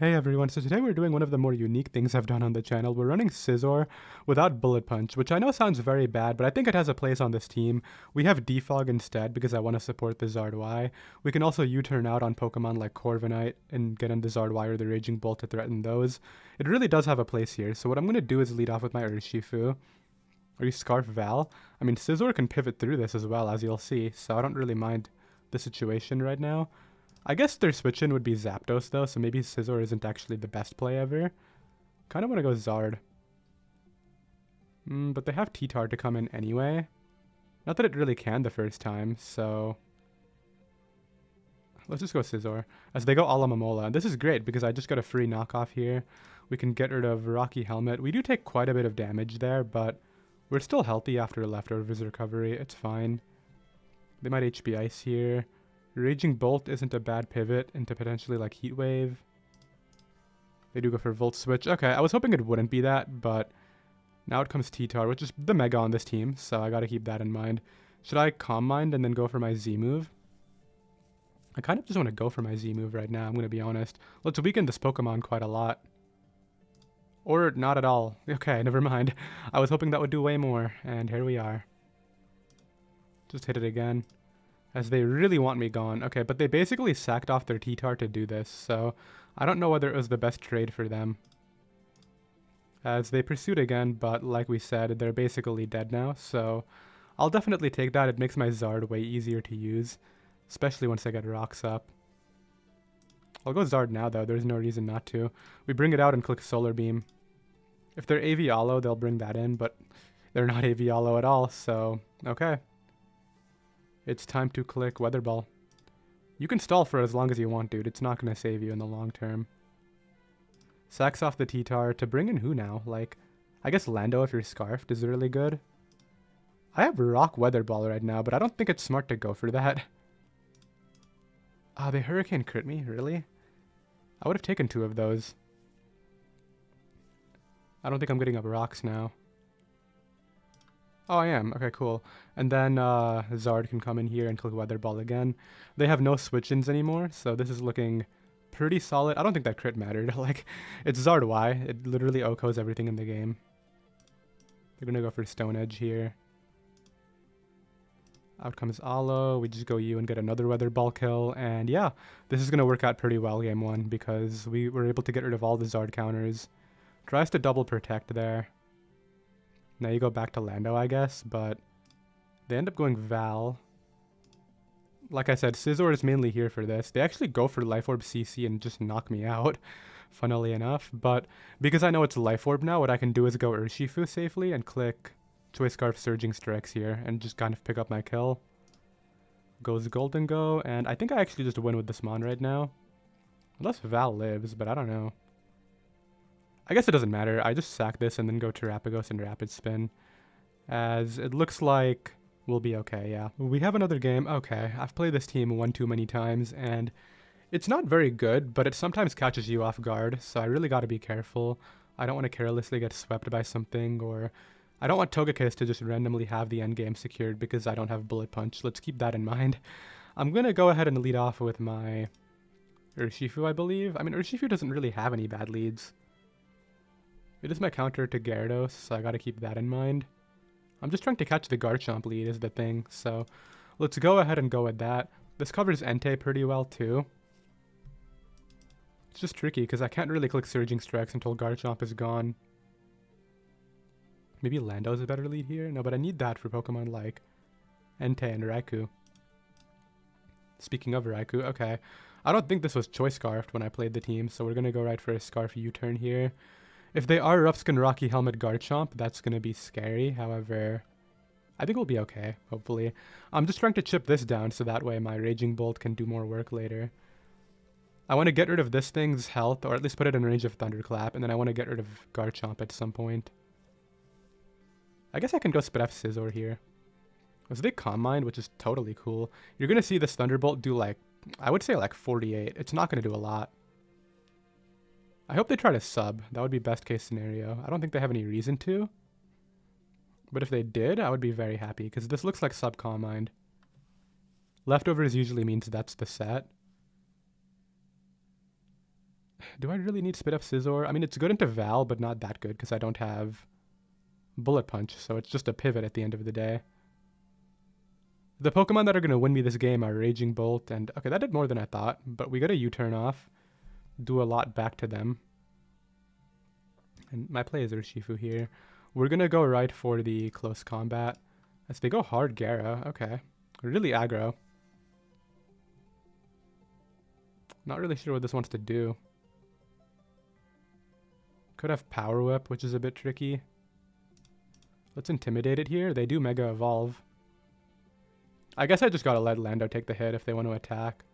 Hey everyone, so today we're doing one of the more unique things I've done on the channel. We're running Scizor without Bullet Punch, which I know sounds very bad, but I think it has a place on this team. We have Defog instead because I want to support the Zard Y. We can also U-turn out on Pokemon like Corviknight and get in the Zard Y or the Raging Bolt to threaten those. It really does have a place here, so what I'm going to do is lead off with my Urshifu. Or you Scarf Val. I mean, Scizor can pivot through this as well, as you'll see, so I don't really mind the situation right now. I guess their switch-in would be Zapdos, though, so maybe Scizor isn't actually the best play ever. Kind of want to go Zard. But they have T-Tar to come in anyway. Not that it really can the first time, so... let's just go Scizor. As they go Alomomola. This is great, because I just got a free knockoff here. We can get rid of Rocky Helmet. We do take quite a bit of damage there, but we're still healthy after Leftovers recovery. It's fine. They might HP Ice here. Raging Bolt isn't a bad pivot into potentially like Heat Wave. They do go for Volt Switch. Okay, I was hoping it wouldn't be that, but now it comes T-Tar, which is the Mega on this team, so I gotta keep that in mind. Should I Calm Mind and then go for my Z move? I kind of just want to go for my Z move right now, I'm gonna be honest. Let's weaken this Pokemon quite a lot. Or not at all. Okay, never mind. I was hoping that would do way more, and here we are. Just hit it again. As they really want me gone. Okay, but they basically sacked off their T-Tar to do this, so I don't know whether it was the best trade for them. As they pursued again, but like we said, they're basically dead now, so I'll definitely take that. It makes my Zard way easier to use, especially once I get rocks up. I'll go Zard now, though. There's no reason not to. We bring it out and click Solar Beam. If they're AV Alo, they'll bring that in, but they're not AV Alo at all, so okay. It's time to click Weather Ball. You can stall for as long as you want, dude. It's not going to save you in the long term. Sacks off the T-Tar to bring in who now? Like, I guess Lando if you're Scarfed is really good. I have Rock Weather Ball right now, but I don't think it's smart to go for that. Ah, they Hurricane crit me? Really? I would have taken 2 of those. I don't think I'm getting up rocks now. Oh, I am. Okay, cool. And then Zard can come in here and click Weather Ball again. They have no switch-ins anymore, so this is looking pretty solid. I don't think that crit mattered. Like, it's Zard Y. It literally OHKOs everything in the game. They're going to go for Stone Edge here. Out comes Alo. We just go U and get another Weather Ball kill. And yeah, this is going to work out pretty well game 1 because we were able to get rid of all the Zard counters. Tries to double protect there. Now you go back to Lando, I guess, but they end up going Val. Like I said, Scizor is mainly here for this. They actually go for Life Orb CC and just knock me out, funnily enough. But because I know it's Life Orb now, what I can do is go Urshifu safely and click Choice Scarf Surging Strikes here and just kind of pick up my kill. Goes Golden Go, and I think I actually just win with this Mon right now. Unless Val lives, but I don't know. I guess it doesn't matter. I just sack this and then go Terapagos and Rapid Spin. As it looks like we'll be okay, yeah. We have another game. Okay, I've played this team one too many times, and it's not very good, but it sometimes catches you off guard, so I really gotta be careful. I don't want to carelessly get swept by something, or I don't want Togekiss to just randomly have the endgame secured because I don't have Bullet Punch. Let's keep that in mind. I'm gonna go ahead and lead off with my Urshifu, I believe. I mean, Urshifu doesn't really have any bad leads. It is my counter to Gyarados, so I gotta keep that in mind. I'm just trying to catch the Garchomp lead is the thing, so let's go ahead and go with that. This covers Entei pretty well too. It's just tricky because I can't really click Surging Strikes until Garchomp is gone. Maybe Lando's a better lead here? No, but I need that for Pokemon like Entei and Raikou. Speaking of Raikou, okay. I don't think this was Choice Scarfed when I played the team, so we're gonna go right for a Scarf U-turn here. If they are Rough Skin Rocky Helmet Garchomp, that's going to be scary. However, I think we'll be okay, hopefully. I'm just trying to chip this down so that way my Raging Bolt can do more work later. I want to get rid of this thing's health, or at least put it in range of Thunderclap, and then I want to get rid of Garchomp at some point. I guess I can go Spref Scizor here. So they Calm Mind, which is totally cool. You're going to see this Thunderbolt do like, I would say like 48. It's not going to do a lot. I hope they try to sub. That would be best case scenario. I don't think they have any reason to. But if they did, I would be very happy, because this looks like sub Calm Mind. Leftovers usually means that's the set. Do I really need Spit Up Scizor? I mean, it's good into Val, but not that good because I don't have Bullet Punch, so it's just a pivot at the end of the day. The Pokemon that are going to win me this game are Raging Bolt, and okay, that did more than I thought, but we got a U-turn off. Do a lot back to them. And my play is Urshifu here. We're going to go right for the close combat. As they go hard Gara, okay. Really aggro. Not really sure what this wants to do. Could have Power Whip, which is a bit tricky. Let's intimidate it here. They do Mega Evolve. I guess I just gotta let Lando take the hit if they want to attack.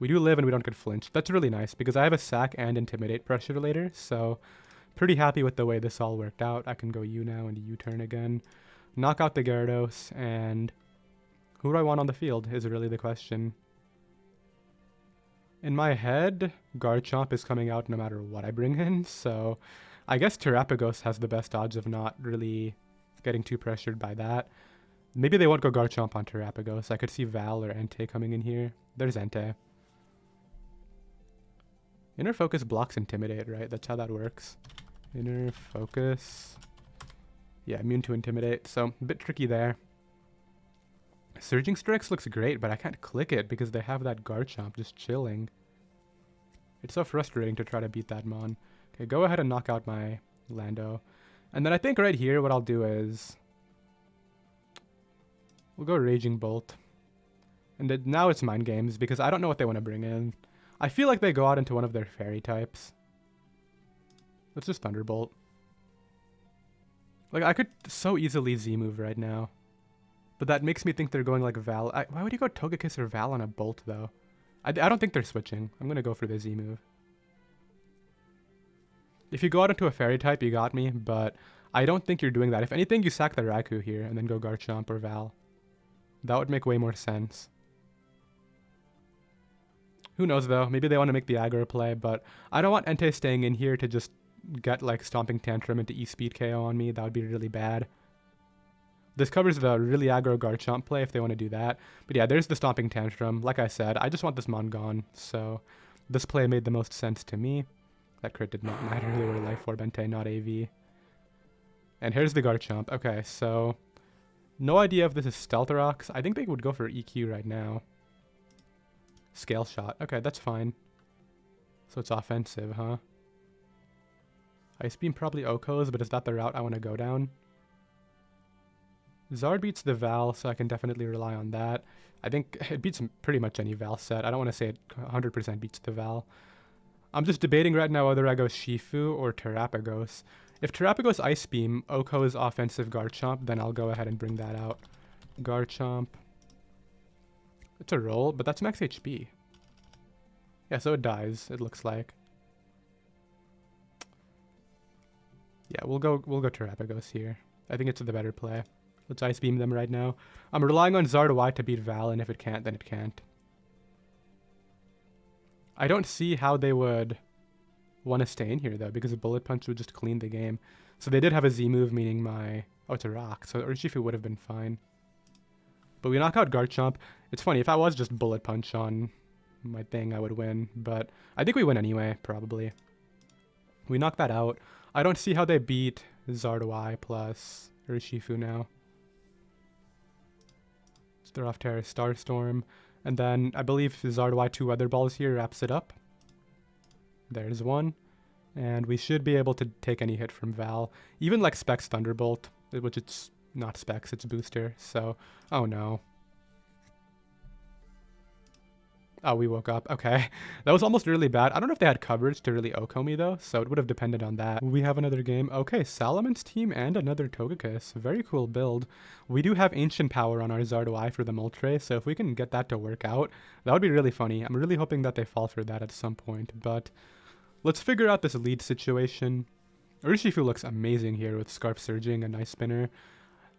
We do live and we don't get flinched. That's really nice because I have a Sack and Intimidate pressure later, so pretty happy with the way this all worked out. I can go U now and U-turn again. Knock out the Gyarados, and who do I want on the field is really the question. In my head, Garchomp is coming out no matter what I bring in, so I guess Terapagos has the best odds of not really getting too pressured by that. Maybe they won't go Garchomp on Terapagos. I could see Val or Entei coming in here. There's Entei. Inner Focus blocks Intimidate, right? That's how that works. Inner Focus. Yeah, immune to Intimidate, so a bit tricky there. Surging Strikes looks great, but I can't click it because they have that Garchomp just chilling. It's so frustrating to try to beat that Mon. Okay, go ahead and knock out my Lando. And then I think right here what I'll do is we'll go Raging Bolt. And now it's Mind Games because I don't know what they want to bring in. I feel like they go out into one of their Fairy types. Let's just Thunderbolt. Like, I could so easily Z-move right now. But that makes me think they're going like Val. Why would you go Togekiss or Val on a Bolt, though? I don't think they're switching. I'm going to go for the Z-move. If you go out into a Fairy type, you got me, but I don't think you're doing that. If anything, you sack the Raikou here and then go Garchomp or Val. That would make way more sense. Who knows, though? Maybe they want to make the aggro play, but I don't want Entei staying in here to just get, like, Stomping Tantrum into E-Speed KO on me. That would be really bad. This covers the really aggro Garchomp play if they want to do that. But yeah, there's the Stomping Tantrum. Like I said, I just want this Mon gone, so this play made the most sense to me. That crit did not matter. They were Life Orb Entei, not AV. And here's the Garchomp. Okay, so no idea if this is Stealth Rocks. I think they would go for EQ right now. Scale Shot. Okay, that's fine. So it's offensive, huh? Ice Beam probably Okos, but is that the route I want to go down? Zard beats the Val, so I can definitely rely on that. I think it beats pretty much any Val set. I don't want to say it 100% beats the Val. I'm just debating right now whether I go Shifu or Terapagos. If Terapagos Ice Beam, Oko's offensive Garchomp, then I'll go ahead and bring that out. Garchomp. It's a roll, but that's max HP. Yeah, so it dies, it looks like. Yeah, we'll go Terapagos here. I think it's the better play. Let's Ice Beam them right now. I'm relying on Zardoy to beat Val, and if it can't, then it can't. I don't see how they would want to stay in here, though, because a Bullet Punch would just clean the game. So they did have a Z-move, meaning my... Oh, it's a Rock, so Urshifu would have been fine. But we knock out Garchomp. It's funny, if I was just Bullet Punch on my thing, I would win. But I think we win anyway, probably. We knock that out. I don't see how they beat Zardoy plus Urshifu now. They're off Terra Starstorm. And then I believe Zardoy 2 Weather Balls here wraps it up. There's one. And we should be able to take any hit from Val. Even like Specs Thunderbolt, which it's not Specs, it's Booster. So, oh no. Oh, we woke up. Okay. That was almost really bad. I don't know if they had coverage to really Oko me, though, so it would have depended on that. We have another game. Okay, Salamon's team and another Togekiss. Very cool build. We do have Ancient Power on our Zardoy for the Moltres, so if we can get that to work out, that would be really funny. I'm really hoping that they fall for that at some point, but let's figure out this lead situation. Urshifu looks amazing here with Scarf Surging and Ice Spinner.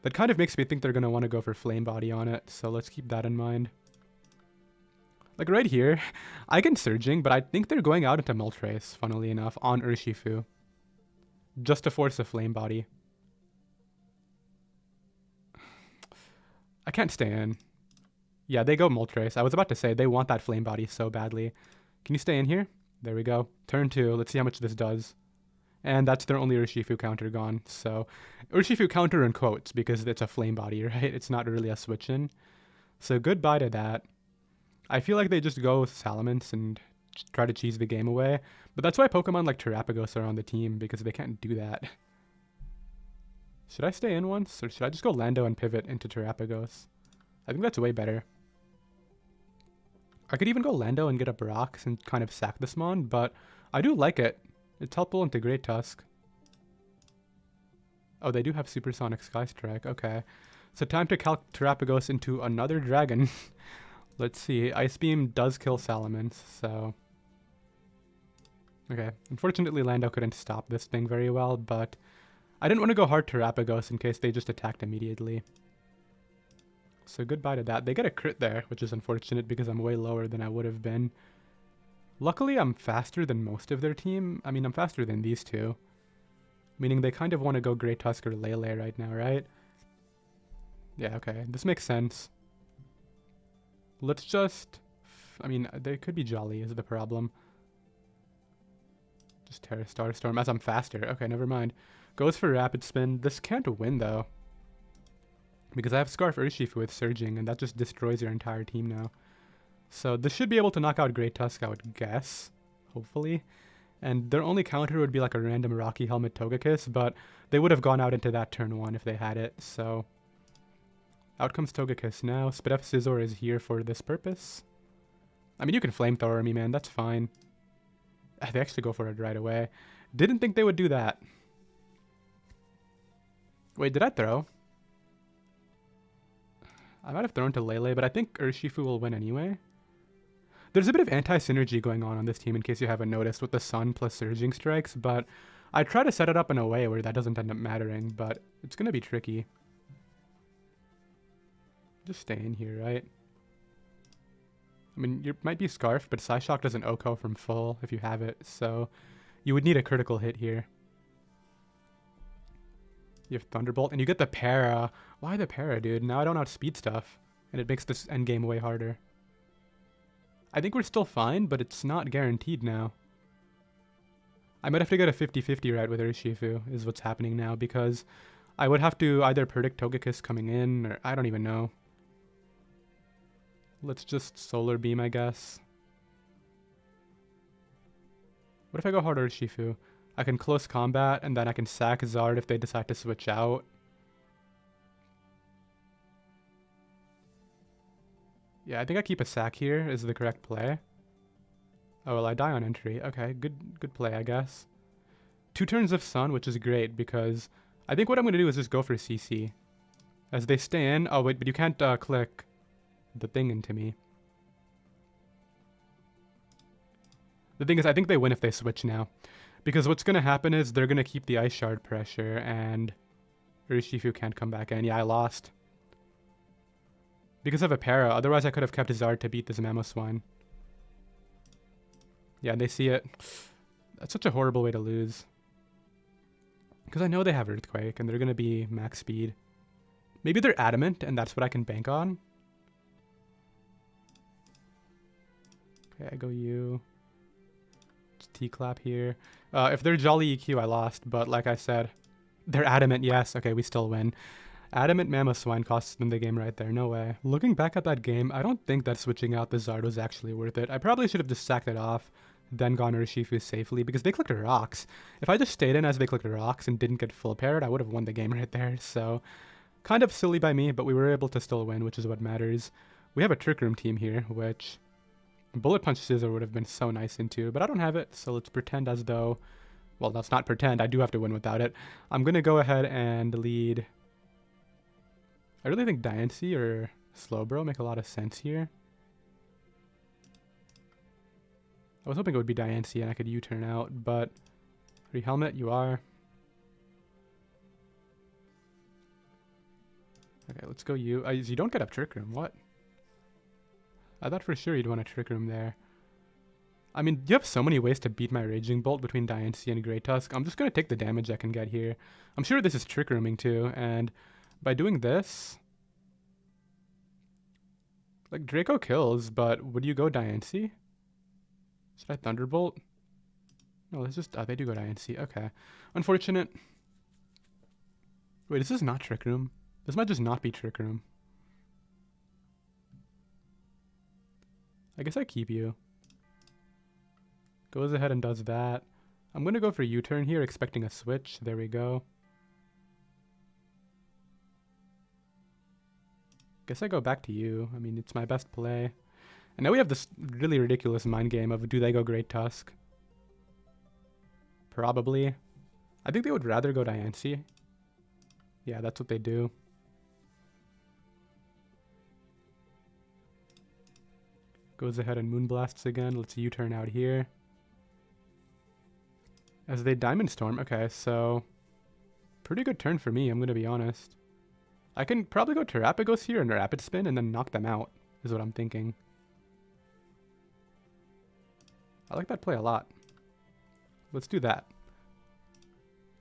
That kind of makes me think they're going to want to go for Flame Body on it, so let's keep that in mind. Like right here, I can Surging, but I think they're going out into Moltres, funnily enough, on Urshifu. Just to force a Flame Body. I can't stay in. Yeah, they go Moltres. I was about to say, they want that Flame Body so badly. Can you stay in here? There we go. Turn 2. Let's see how much this does. And that's their only Urshifu counter gone. So, Urshifu counter in quotes because it's a flame body, right? It's not really a switch in. So, goodbye to that. I feel like they just go Salamence and try to cheese the game away. But that's why Pokemon like Terapagos are on the team, because they can't do that. Should I stay in once? Or should I just go Lando and pivot into Terapagos? I think that's way better. I could even go Lando and get up rocks and kind of sack this mon, but I do like it. It's helpful into Great Tusk. Oh, they do have Supersonic Sky Strike. Okay. So time to calc Terapagos into another dragon. Let's see. Ice Beam does kill Salamence, so... Okay. Unfortunately, Lando couldn't stop this thing very well, but I didn't want to go hard Terapagos in case they just attacked immediately. So goodbye to that. They get a crit there, which is unfortunate because I'm way lower than I would have been. Luckily, I'm faster than most of their team. I mean, I'm faster than these two. Meaning they kind of want to go Great Tusk or Lele right now, right? Yeah, okay. This makes sense. Let's just... I mean, they could be Jolly is the problem. Just Terra Star Storm as I'm faster. Okay, never mind. Goes for Rapid Spin. This can't win, though. Because I have Scarf Urshifu with Surging, and that just destroys your entire team now. So this should be able to knock out Great Tusk, I would guess. Hopefully. And their only counter would be like a random Rocky Helmet Togekiss, but they would have gone out into that turn 1 if they had it, so... Out comes Togekiss now. Spidef Scizor is here for this purpose. I mean, you can Flamethrower me, man. That's fine. They actually go for it right away. Didn't think they would do that. Wait, did I throw? I might have thrown to Lele, but I think Urshifu will win anyway. There's a bit of anti-synergy going on this team, in case you haven't noticed, with the Sun plus Surging Strikes, but I try to set it up in a way where that doesn't end up mattering, but it's going to be tricky. Just stay in here, right? I mean, you might be Scarfed, but Psyshock doesn't OHKO from full if you have it, so you would need a critical hit here. You have Thunderbolt, and you get the Para. Why the Para, dude? Now I don't outspeed stuff, and it makes this endgame way harder. I think we're still fine, but it's not guaranteed now. I might have to get a 50-50 right with Urshifu, is what's happening now, because I would have to either predict Togekiss coming in, or I don't even know. Let's just Solar Beam, I guess. What if I go hard Urshifu? I can close combat, and then I can sack Zard if they decide to switch out. Yeah, I think I keep a sack here is the correct play. Oh, well, I die on entry. Okay, good play, I guess. 2 turns of Sun, which is great, because I think what I'm going to do is just go for CC. As they stay in... Oh, wait, but you can't click the thing into me. The thing is, I think they win if they switch now. Because what's going to happen is they're going to keep the Ice Shard pressure, and Urshifu can't come back in. Yeah, I lost. Because of a Para, otherwise I could have kept Zard to beat this Mamoswine. Yeah, they see it. That's such a horrible way to lose. Because I know they have Earthquake, and they're going to be max speed. Maybe they're Adamant, and that's what I can bank on. Okay, I go you. T-clap here. If they're Jolly EQ, I lost, but like I said, they're Adamant, yes. Okay, we still win. Adamant Mamoswine costs them the game right there, no way. Looking back at that game, I don't think that switching out the Zard was actually worth it. I probably should have just sacked it off, then gone Urshifu safely, because they clicked rocks. If I just stayed in as they clicked rocks and didn't get full paired, I would have won the game right there, so... Kind of silly by me, but we were able to still win, which is what matters. We have a Trick Room team here, which... Bullet Punch Scizor would have been so nice into, but I don't have it, so let's pretend as though... Well, let's not pretend, I do have to win without it. I'm gonna go ahead and lead... I really think Diancie or Slowbro make a lot of sense here. I was hoping it would be Diancie and I could U-turn out, but... Free Helmet, you are. Okay, let's go you. You don't get up Trick Room, what? I thought for sure you'd want a Trick Room there. I mean, you have so many ways to beat my Raging Bolt between Diancie and Great Tusk. I'm just going to take the damage I can get here. I'm sure this is Trick Rooming too, and by doing this... Like, Draco kills, but would you go Diancie? Should I Thunderbolt? No, let's just... they do go to INC. Okay. Unfortunate. Wait, is this not Trick Room? This might just not be Trick Room. I guess I keep you. Goes ahead and does that. I'm going to go for U-turn here, expecting a switch. There we go. Guess I go back to you. I mean, it's my best play. And now we have this really ridiculous mind game of do they go Great Tusk? Probably. I think they would rather go Diancie. Yeah, that's what they do. Goes ahead and Moonblasts again. Let's U-turn out here. As they Diamond Storm. Okay, so... pretty good turn for me, I'm going to be honest. I can probably go Terapagos here and Rapid Spin and then knock them out, is what I'm thinking. I like that play a lot. Let's do that.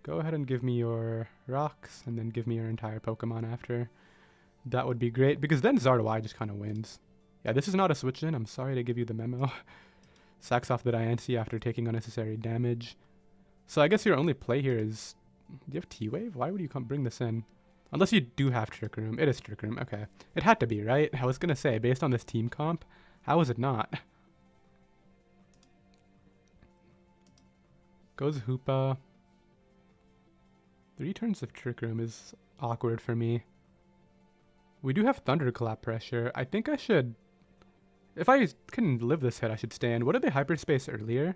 Go ahead and give me your rocks, and then give me your entire Pokemon after. That would be great, because then Zardois just kind of wins. Yeah, this is not a switch in. I'm sorry to give you the memo. Sacks off the Diancie after taking unnecessary damage. So I guess your only play here is... do you have T-Wave? Why would you bring this in? Unless you do have Trick Room. It is Trick Room. Okay. It had to be, right? I was going to say, based on this team comp, how is it not? Goes Hoopa. 3 turns of Trick Room is awkward for me. We do have Thunderclap pressure. I think I should... if I can live this hit, I should stand. What did they Hyperspace earlier?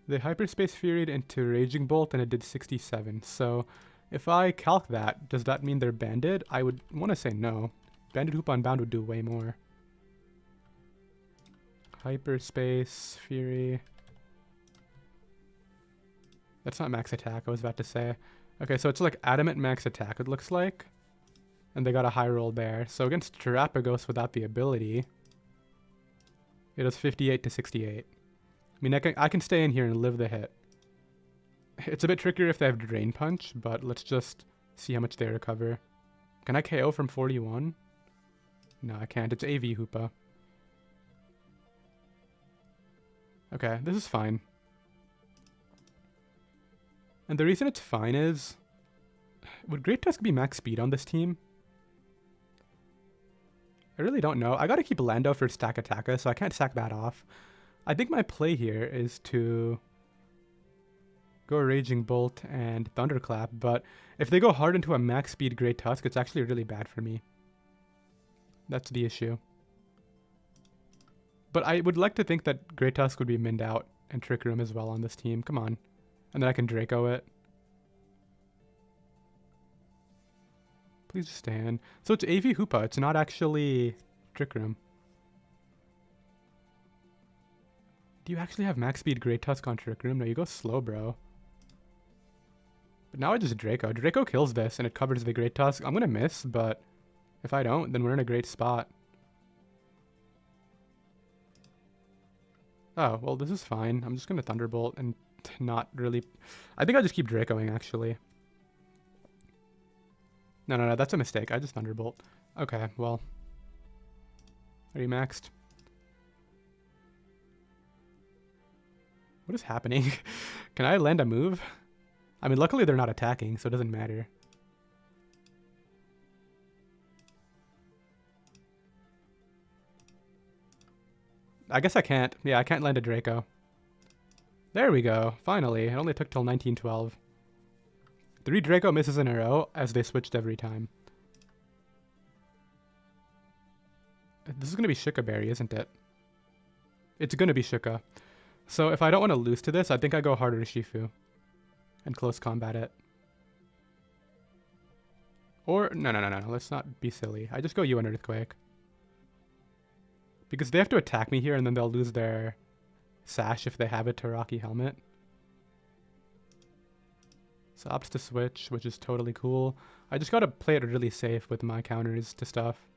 They Hyperspace Furied into Raging Bolt and it did 67. So if I calc that, does that mean they're banded? I would want to say no. Banded Hoopa Unbound would do way more. Hyperspace Fury... that's not max attack, I was about to say. Okay, so it's like Adamant max attack, it looks like. And they got a high roll there. So against Terapagos without the ability, it does 58 to 68. I mean, I can stay in here and live the hit. It's a bit trickier if they have Drain Punch, but let's just see how much they recover. Can I KO from 41? No, I can't. It's AV Hoopa. Okay, this is fine. And the reason it's fine is... would Great Tusk be max speed on this team? I really don't know. I gotta keep Lando for Stack Attacka, so I can't sack that off. I think my play here is to go Raging Bolt and Thunderclap, but if they go hard into a max speed Great Tusk, it's actually really bad for me. That's the issue. But I would like to think that Great Tusk would be minned out and Trick Room as well on this team. Come on. And then I can Draco it. Please just stand. So it's AV Hoopa. It's not actually Trick Room. Do you actually have max speed Great Tusk on Trick Room? No, you go slow, bro. But now I just Draco. Draco kills this and it covers the Great Tusk. I'm going to miss, but if I don't, then we're in a great spot. Oh, well, this is fine. I'm just going to Thunderbolt and not really... I think I just keep Dracoing, actually. No, that's a mistake. I just Thunderbolt. Okay, well. Are you maxed? What is happening? Can I land a move? I mean, luckily they're not attacking, so it doesn't matter. I guess I can't. Yeah, I can't land a Draco. There we go. Finally. It only took till 1912. 3 Draco misses in a row as they switched every time. This is going to be Shuka Berry, isn't it? It's going to be Shuka. So if I don't want to lose to this, I think I go harder to Shifu. And close combat it. Or, no. Let's not be silly. I just go UN Earthquake. Because they have to attack me here and then they'll lose their Sash if they have it to Rocky Helmet. So opts to switch, which is totally cool. I just gotta play it really safe with my counters to stuff.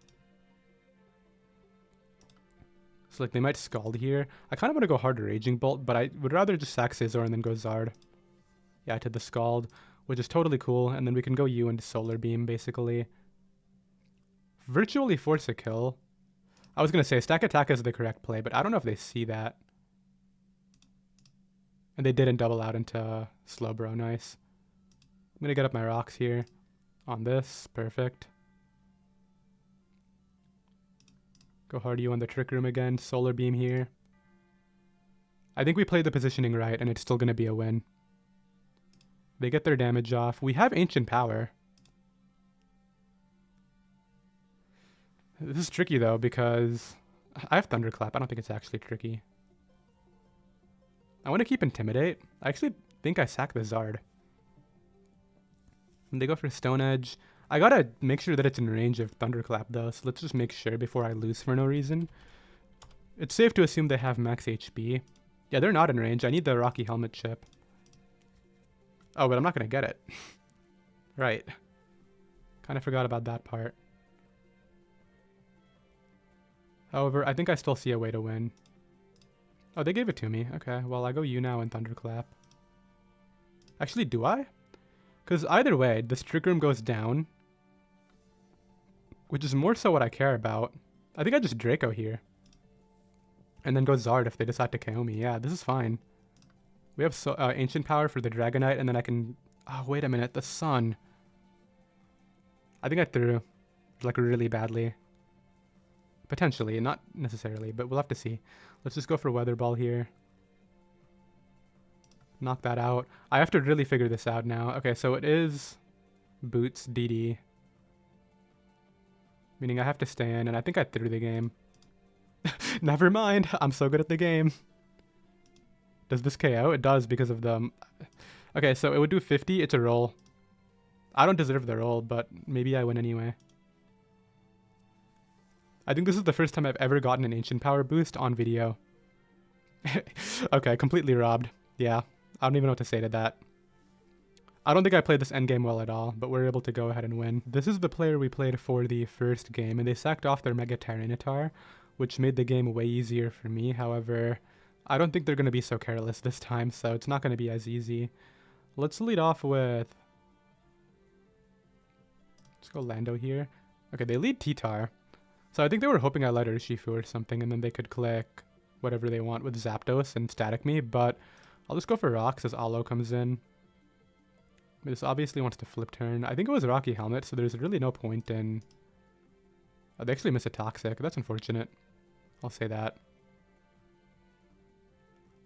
So like they might Scald here. I kind of want to go hard to Raging Bolt, but I would rather just sack Scizor and then go Zard. Yeah, to the Scald, which is totally cool. And then we can go U into Solar Beam, basically. Virtually force a kill. I was going to say stack attack is the correct play, but I don't know if they see that. And they didn't double out into Slowbro. Nice. I'm going to get up my rocks here on this. Perfect. Go hard you on the Trick Room again. Solar Beam here. I think we played the positioning right, and it's still going to be a win. They get their damage off. We have Ancient Power. This is tricky, though, because I have Thunderclap. I don't think it's actually tricky. I want to keep Intimidate. I actually think I sack the Zard. And they go for Stone Edge. I gotta make sure that it's in range of Thunderclap, though, so let's just make sure before I lose for no reason. It's safe to assume they have max HP. Yeah, they're not in range. I need the Rocky Helmet chip. Oh, but I'm not gonna get it. Right. Kind of forgot about that part. However, I think I still see a way to win. Oh, they gave it to me. Okay, well, I go you now and Thunderclap. Actually, do I? Because either way, this Trick Room goes down. Which is more so what I care about. I think I just Draco here. And then go Zard if they decide to KO me. Yeah, this is fine. We have Ancient Power for the Dragonite, and then I can... Oh, wait a minute. The Sun. I think I threw, like, really badly. Potentially. Not necessarily, but we'll have to see. Let's just go for Weather Ball here. Knock that out. I have to really figure this out now. Okay, so it is Boots, DD. Meaning I have to stay in, and I think I threw the game. Never mind. I'm so good at the game. Does this KO? It does because of the... Okay, so it would do 50. It's a roll. I don't deserve the roll, but maybe I win anyway. I think this is the first time I've ever gotten an Ancient Power boost on video. Okay, completely robbed. Yeah, I don't even know what to say to that. I don't think I played this endgame well at all, but we're able to go ahead and win. This is the player we played for the first game, and they sacked off their Mega Tyranitar, which made the game way easier for me. However, I don't think they're going to be so careless this time, so it's not going to be as easy. Let's lead off with... Let's go Lando here. Okay, they lead T-Tar. So I think they were hoping I led Urshifu or something, and then they could click whatever they want with Zapdos and static me, but I'll just go for Rocks as Alo comes in. This obviously wants to flip turn. I think it was Rocky Helmet, so there's really no point in... Oh, they actually miss a Toxic. That's unfortunate. I'll say that.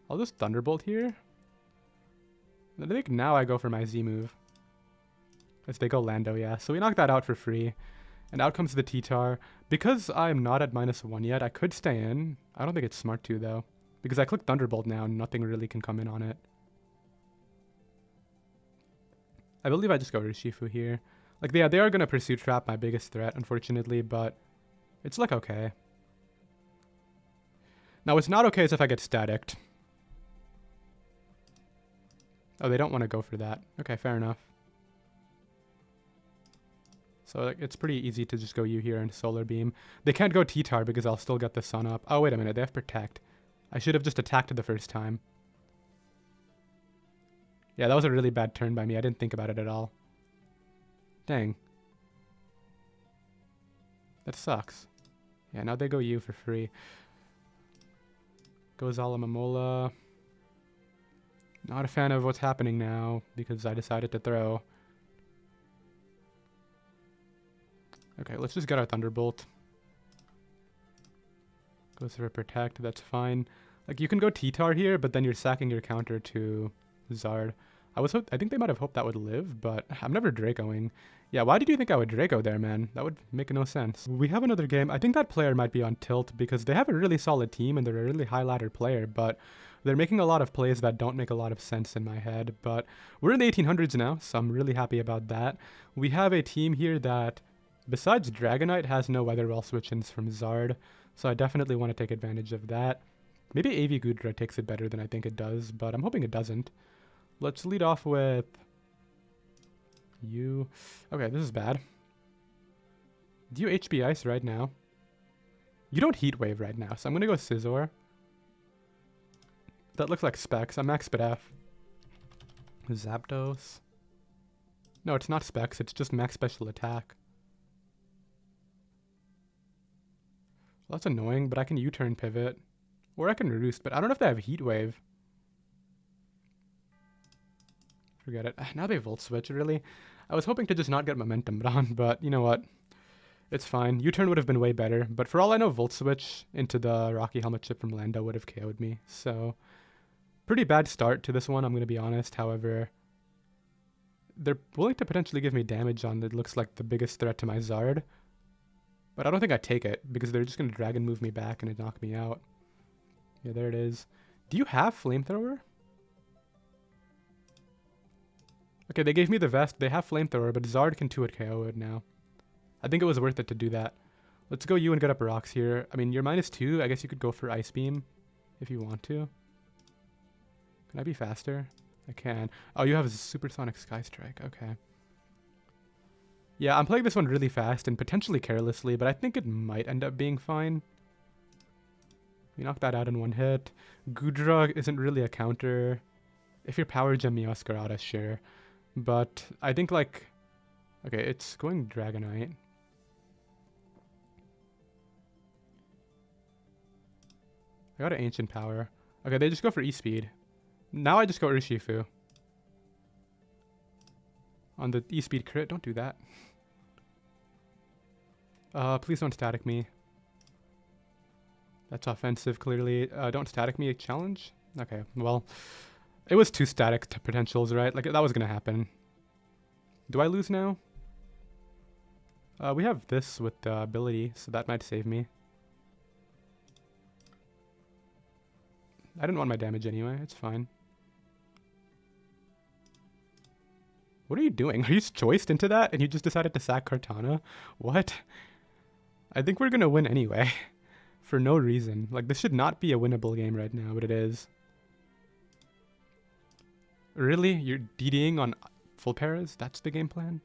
I'll just Thunderbolt here. I think now I go for my Z move. As they go Lando, yeah. So we knock that out for free. And out comes the T-Tar. Because I'm not at -1 yet, I could stay in. I don't think it's smart to, though. Because I click Thunderbolt now and nothing really can come in on it. I believe I just go Urshifu here. Like, yeah, they are going to Pursuit Trap, my biggest threat, unfortunately, but it's, like, okay. Now, what's not okay is if I get staticked. Oh, they don't want to go for that. Okay, fair enough. So, like, it's pretty easy to just go you here and Solar Beam. They can't go T-Tar because I'll still get the Sun up. Oh, wait a minute, they have Protect. I should have just attacked it the first time. Yeah, that was a really bad turn by me. I didn't think about it at all. Dang. That sucks. Yeah, now they go you for free. Goes Alomomola. Not a fan of what's happening now because I decided to throw. Okay, let's just get our Thunderbolt. Goes for Protect, that's fine. Like, you can go T-Tar here, but then you're sacking your counter to Zard. I think they might have hoped that would live, but I'm never Dracoing. Yeah, why did you think I would Draco there, man? That would make no sense. We have another game. I think that player might be on tilt because they have a really solid team and they're a really high ladder player, but they're making a lot of plays that don't make a lot of sense in my head. But we're in the 1800s now, so I'm really happy about that. We have a team here that, besides Dragonite, has no Weather Ball switch-ins from Zard, so I definitely want to take advantage of that. Maybe AV Gudra takes it better than I think it does, but I'm hoping it doesn't. Let's lead off with you. Okay, this is bad. Do you HP Ice right now? You don't Heat Wave right now, so I'm going to go Scizor. That looks like Specs. I'm Max Speed F. Zapdos. No, it's not Specs. It's just Max Special Attack. That's annoying, but I can U-turn pivot. Or I can roost, but I don't know if they have Heat Wave. Forget it. Now they Volt Switch, really? I was hoping to just not get momentum on, but you know what? It's fine. U-turn would have been way better, but for all I know, Volt Switch into the Rocky Helmet chip from Lando would have KO'd me. So, pretty bad start to this one, I'm going to be honest. However, they're willing to potentially give me damage on that looks like the biggest threat to my Zard. But I don't think I take it, because they're just going to Dragon move me back and knock me out. Yeah, there it is. Do you have Flamethrower? Okay, they gave me the vest. They have Flamethrower, but Zard can 2-hit KO it now. I think it was worth it to do that. Let's go you and get up rocks here. I mean, you're -2. I guess you could go for Ice Beam if you want to. Can I be faster? I can. Oh, you have a Supersonic Sky Strike. Okay. Yeah, I'm playing this one really fast and potentially carelessly, but I think it might end up being fine. We knock that out in one hit. Goodra isn't really a counter. If you're Power Gem Meowscarada, sure. But I think, like... Okay, it's going Dragonite. I got an Ancient Power. Okay, they just go for E-Speed. Now I just go Urshifu. On the E-Speed crit, don't do that. Please don't static me. That's offensive, clearly. Don't static me, a challenge? Okay, well, it was 2 static to potentials, right? Like, that was gonna happen. Do I lose now? We have this with the ability, so that might save me. I didn't want my damage anyway, it's fine. What are you doing? Are you choiced into that and you just decided to sack Kartana? What? I think we're gonna win anyway. For no reason. Like, this should not be a winnable game right now, but it is. Really? You're DDing on full paras? That's the game plan?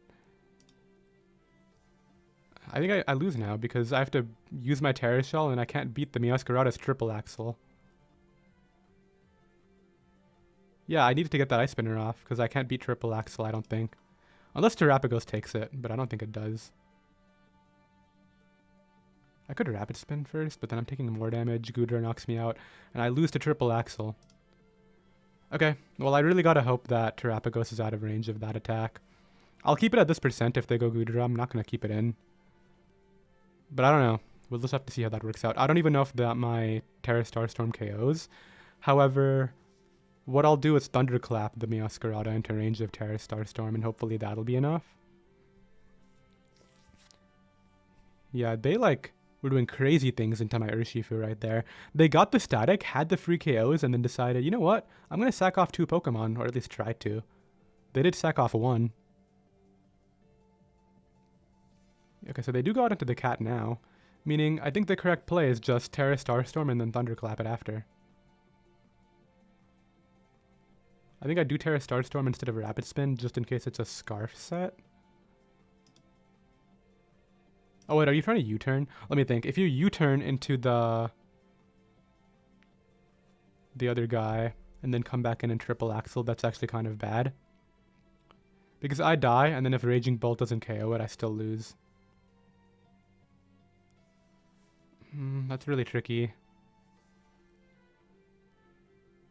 I think I lose now because I have to use my Terra Shell and I can't beat the Meowscarada's triple axle. Yeah, I needed to get that Ice Spinner off because I can't beat triple axle, I don't think. Unless Terrapagos takes it, but I don't think it does. I could Rapid Spin first, but then I'm taking more damage. Goodra knocks me out, and I lose to triple axle. Okay, well, I really gotta hope that Terrapagos is out of range of that attack. I'll keep it at this % if they go Goodra. I'm not gonna keep it in. But I don't know. We'll just have to see how that works out. I don't even know if my Terra Starstorm KOs. However, what I'll do is Thunderclap the Meowscarada into range of Terra Starstorm, and hopefully that'll be enough. Yeah, they were doing crazy things into my Urshifu right there. They got the static, had the free KOs, and then decided, you know what? I'm going to sack off 2 Pokemon, or at least try to. They did sack off 1. Okay, so they do go out into the cat now, meaning I think the correct play is just Terra Starstorm and then Thunderclap it after. I think I do Terra Starstorm instead of Rapid Spin, just in case it's a Scarf set. Oh wait, are you trying to U-turn? Let me think. If you U-turn into the other guy and then come back in and triple axle, that's actually kind of bad. Because I die, and then if Raging Bolt doesn't KO it, I still lose. That's really tricky.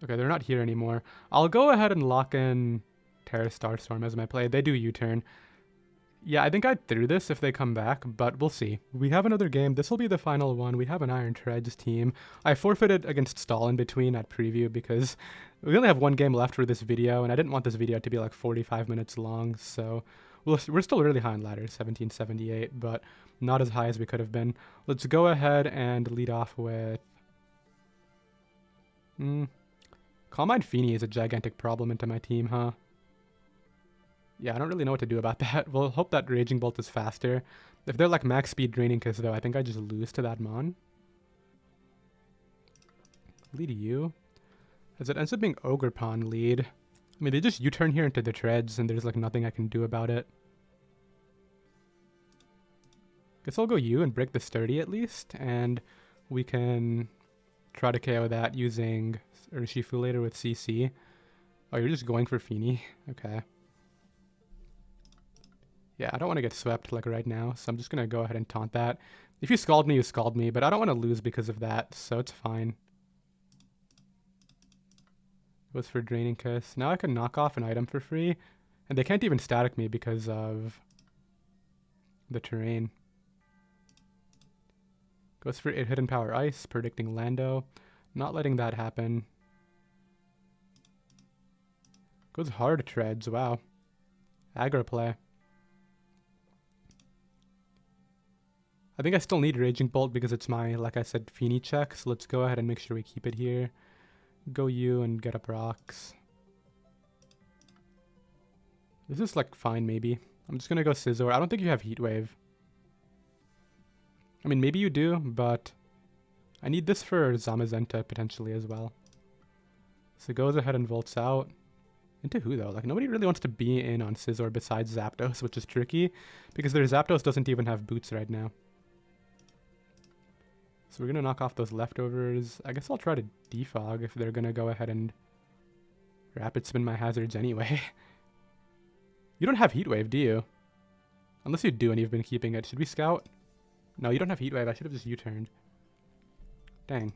Okay, they're not here anymore. I'll go ahead and lock in Terra Starstorm as my play. They do U-turn. Yeah, I think I threw this if they come back, but we'll see. We have another game. This will be the final one. We have an Iron Treads team. I forfeited against Stall in between at preview because we only have 1 game left for this video, and I didn't want this video to be like 45 minutes long, so we're still really high on ladder, 1778, but not as high as we could have been. Let's go ahead and lead off with... Calm Mind Feeny is a gigantic problem into my team, huh? Yeah, I don't really know what to do about that. We'll hope that Raging Bolt is faster. If they're like max speed draining Kiss though, I think I just lose to that Mon. Lead you. As it ends up being Ogerpon lead. I mean, they just U-turn here into the treads and there's like nothing I can do about it. Guess I'll go you and break the sturdy at least, and we can try to KO that using Urshifu later with CC. Oh, you're just going for Feeny? Okay. Yeah, I don't want to get swept like right now, so I'm just going to go ahead and taunt that. If you scald me, you scald me, but I don't want to lose because of that, so it's fine. Goes for Draining Kiss. Now I can knock off an item for free, and they can't even static me because of the terrain. Goes for Hidden Power Ice, predicting Lando. Not letting that happen. Goes hard treads, wow. Aggro play. I think I still need Raging Bolt because it's my, like I said, Feeny check. So let's go ahead and make sure we keep it here. Go you and get up rocks. This is like fine maybe. I'm just going to go Scizor. I don't think you have Heat Wave. I mean, maybe you do, but I need this for Zamazenta potentially as well. So goes ahead and volts out. Into who though? Like nobody really wants to be in on Scizor besides Zapdos, which is tricky because their Zapdos doesn't even have boots right now. So we're going to knock off those leftovers. I guess I'll try to defog if they're going to go ahead and rapid spin my hazards anyway. You don't have Heat Wave, do you? Unless you do and you've been keeping it. Should we scout? No, you don't have Heat Wave. I should have just U-turned. Dang.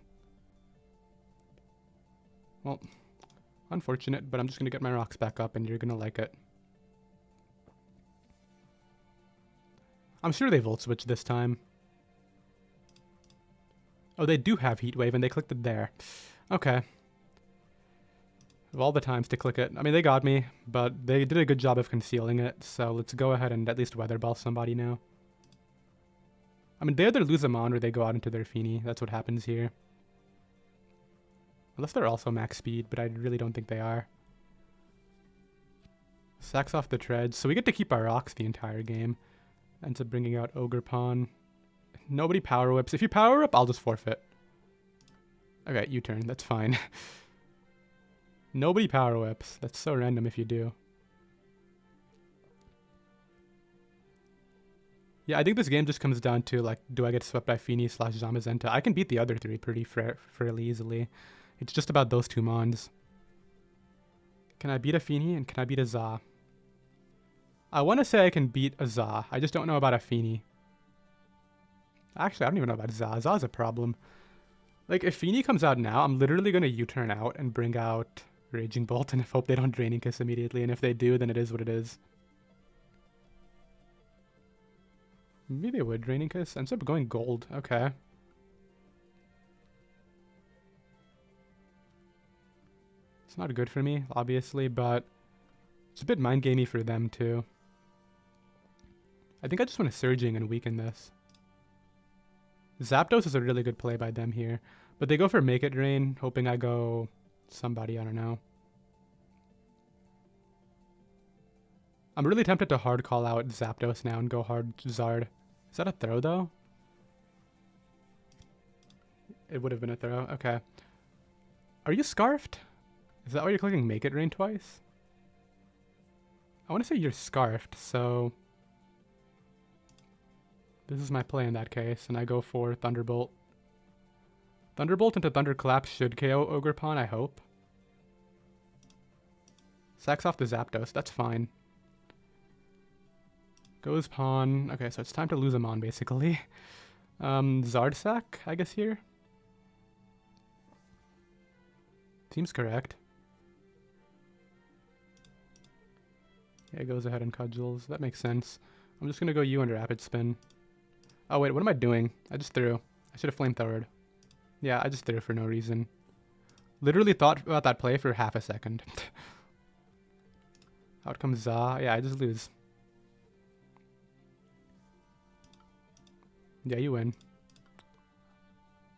Well, unfortunate, but I'm just going to get my rocks back up and you're going to like it. I'm sure they Volt Switch this time. Oh, they do have Heat Wave, and they clicked it there. Okay. Of all the times to click it. I mean, they got me, but they did a good job of concealing it, so let's go ahead and at least Weather Ball somebody now. I mean, they either lose them on or they go out into their Feeny. That's what happens here. Unless they're also max speed, but I really don't think they are. Sacks off the treads, so we get to keep our rocks the entire game. Ends up bringing out Ogre Pawn. Nobody power whips. If you power up, I'll just forfeit. Okay, U-turn. That's fine. Nobody power whips. That's so random if you do. Yeah, I think this game just comes down to, like, do I get swept by Feeny / Zamazenta? I can beat the other three pretty fairly easily. It's just about those two mons. Can I beat a Feeny and can I beat a Za? I want to say I can beat a Za. I just don't know about a Feeny. Actually, I don't even know about Za. Za's a problem. Like, if Feeny comes out now, I'm literally going to U-turn out and bring out Raging Bolt and hope they don't Draining Kiss immediately. And if they do, then it is what it is. Maybe they would Draining Kiss. Ends up going gold. Okay. It's not good for me, obviously, but it's a bit mind-gamey for them, too. I think I just want to Surging and weaken this. Zapdos is a really good play by them here. But they go for Make It Rain, hoping I go somebody, I don't know. I'm really tempted to hard call out Zapdos now and go hard Zard. Is that a throw, though? It would have been a throw. Okay. Are you Scarfed? Is that why you're clicking Make It Rain twice? I want to say you're Scarfed, so... This is my play in that case, and I go for Thunderbolt. Thunderbolt into Thunderclap should KO Ogre Pawn, I hope. Sacks off the Zapdos, that's fine. Goes Pawn. Okay, so it's time to lose him on, basically. Zard sack, I guess, here. Seems correct. Yeah, it goes ahead and cudgels. That makes sense. I'm just going to go U and Rapid Spin. Oh, wait, what am I doing? I just threw. I should have Flamethrowered. Yeah, I just threw for no reason. Literally thought about that play for half a second. Out comes Za. Yeah, I just lose. Yeah, you win.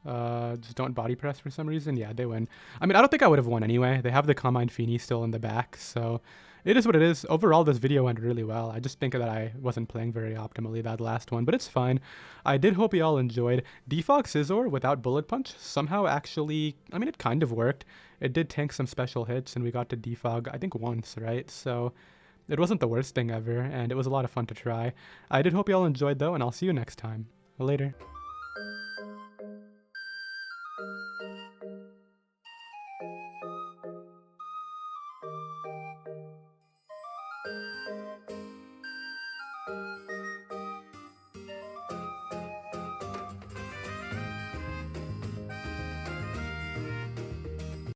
Just don't body press for some reason. Yeah, they win. I mean, I don't think I would have won anyway. They have the Combine Feeny still in the back, so it is what it is. Overall, this video went really well. I just think that I wasn't playing very optimally that last one, but it's fine. I did hope you all enjoyed. Defog Scizor without Bullet Punch somehow actually, I mean, it kind of worked. It did tank some special hits, and we got to defog, I think, once, right? So it wasn't the worst thing ever, and it was a lot of fun to try. I did hope you all enjoyed, though, and I'll see you next time. Later.